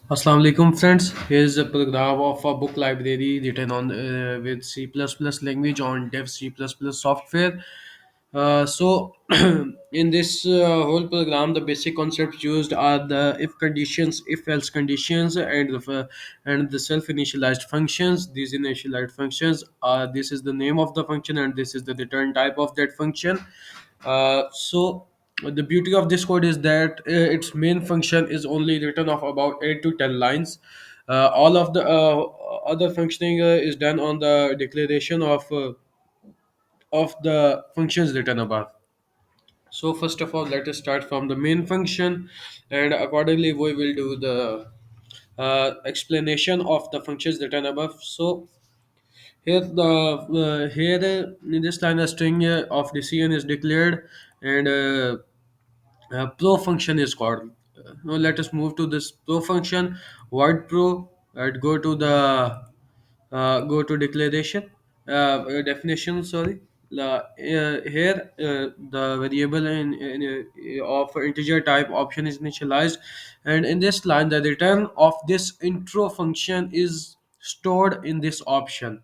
Assalamu alaikum friends. Here's a program of a book library written on with C++ language on dev C++ software. So in this whole program, the basic concepts used are the if conditions, if else conditions, and the self initialized functions. These initialized functions are this is the name of the function and this is the return type of that function. So the beauty of this code is that its main function is only written of about 8 to 10 lines. All of the other functioning is done on the declaration of the functions written above. So first of all, let us start from the main function, and accordingly we will do the explanation of the functions written above. So here in this line a string of decision is declared, and pro function is called. Now let us move to this pro function. Word pro. Go to the go to declaration definition. Sorry. Here the variable of integer type option is initialized, and in this line the return of this intro function is stored in this option.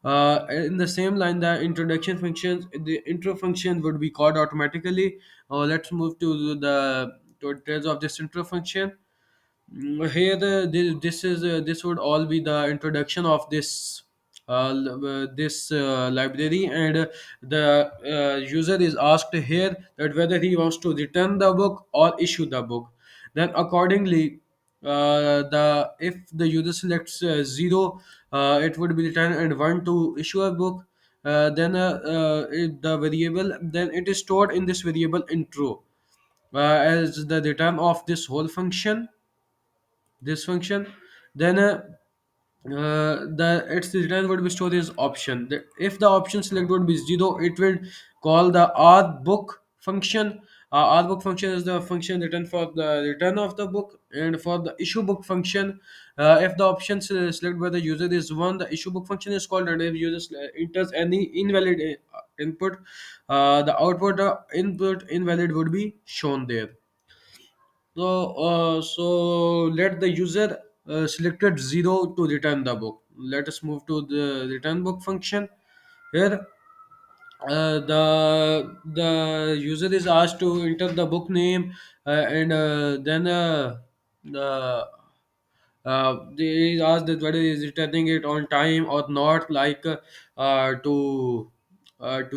In the same line, the introduction functions, the intro function would be called automatically. Let's move to the details of this intro function. Here, this would all be the introduction of this library, and the user is asked here that whether he wants to return the book or issue the book. Then, accordingly, the if the user selects zero, it would be returned, and one to issue a book. The variable then it is stored in this variable intro as the return of this whole function, this function. Then the its return would be stored as option. If the option select would be zero, it will call the rbook function. Rbook function is the function written for the return of the book, and for the issue book function, if the option select by the user is one, the issue book function is called, and if user enters any invalid input, the output input invalid would be shown there. So let the user selected zero to return the book. Let us move to the return book function. Here, the user is asked to enter the book name, and then the they ask that whether he is returning it on time or not, like to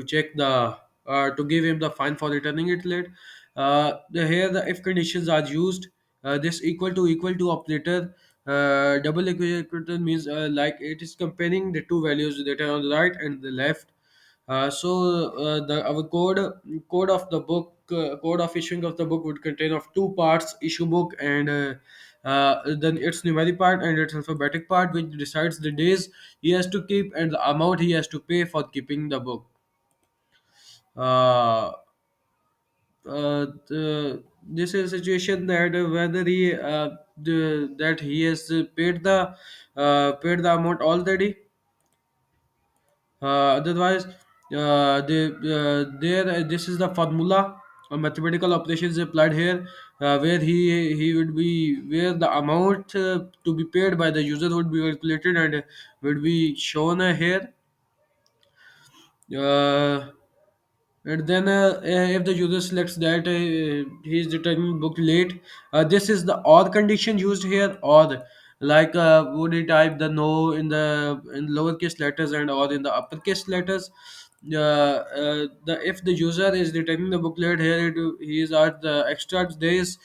check the to give him the fine for returning it late. Here the if conditions are used. This equal to operator. Double equal means like it is comparing the two values that are on the right and the left. The our code of the book code of issuing of the book would contain of two parts: issue book and then its numeric part and its alphabetic part, which decides the days he has to keep and the amount he has to pay for keeping the book. Uh, this is a situation that whether that he has paid the amount already. Otherwise, this is the formula. Mathematical operations applied here, where he would be where the amount to be paid by the user would be calculated and would be shown here. Uh, and then if the user selects that he is returning book late, this is the or condition used here, or like would he type the no in lowercase letters and or in the uppercase letters. The if the user is returning the book late, here he is at the extra days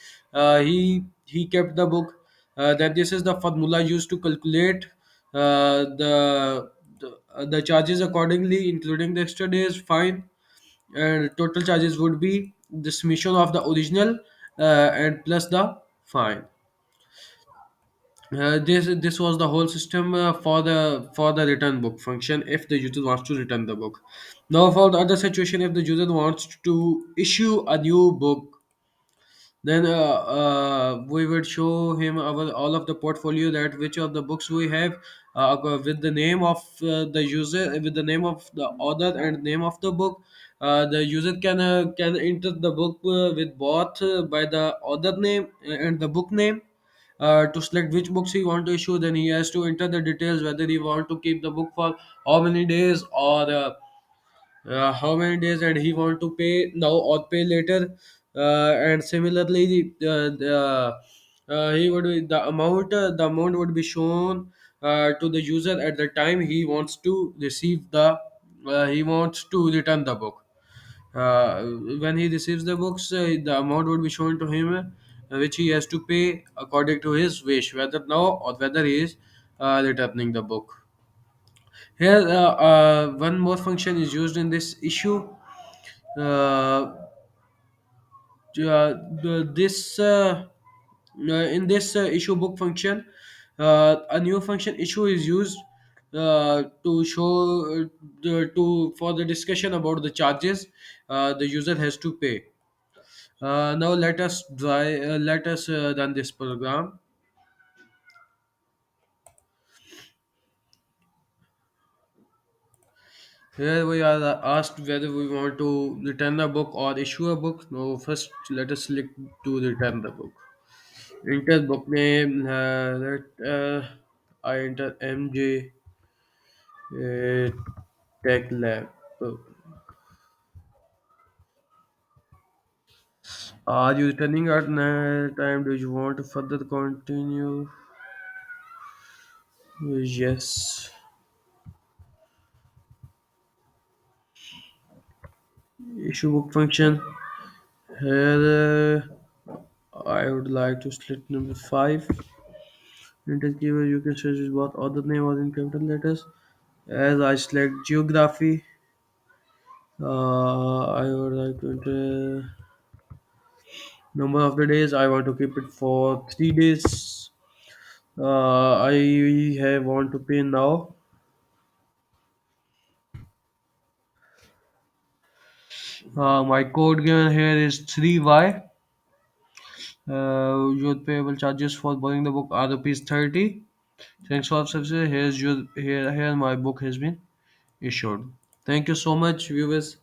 he kept the book. Then this is the formula used to calculate the charges accordingly, including the extra days fine, and total charges would be the summation of the original and plus the fine. This was the whole system for the return book function if the user wants to return the book. Now for the other situation, if the user wants to issue a new book, then we would show him our all of the portfolio, that which of the books we have, with the name of the user, with the name of the author and name of the book. The user can enter the book with both by the author name and the book name. to select which books he want to issue. Then he has to enter the details whether he want to keep the book for how many days, or how many days, and he want to pay now or pay later. And similarly, he would be, the amount would be shown to the user at the time he wants to receive the he wants to return the book. uh, when he receives the books, the amount would be shown to him, which he has to pay according to his wish, whether now or whether he is returning the book. Here, one more function is used in this issue. Uh, this In this issue book function, a new function issue is used to show to for the discussion about the charges the user has to pay. Now let us run this program. Here we are asked whether we want to return a book or issue a book. Now first let us select to return the book. Enter book name. I enter MJ Tech Lab. Are you returning at night time? Do you want to further continue? Yes. Issue book function. Here I would like to select number 5. Enter keyword, you can search with both other name or in capital letters. As I select geography, I would like to enter number of the days. I want to keep it for 3 days. I have want to pay now. My code given here is 3Y. Your payable charges for buying the book are rupees 30. Thanks for subscribing. Here my book has been issued. Thank you so much, viewers.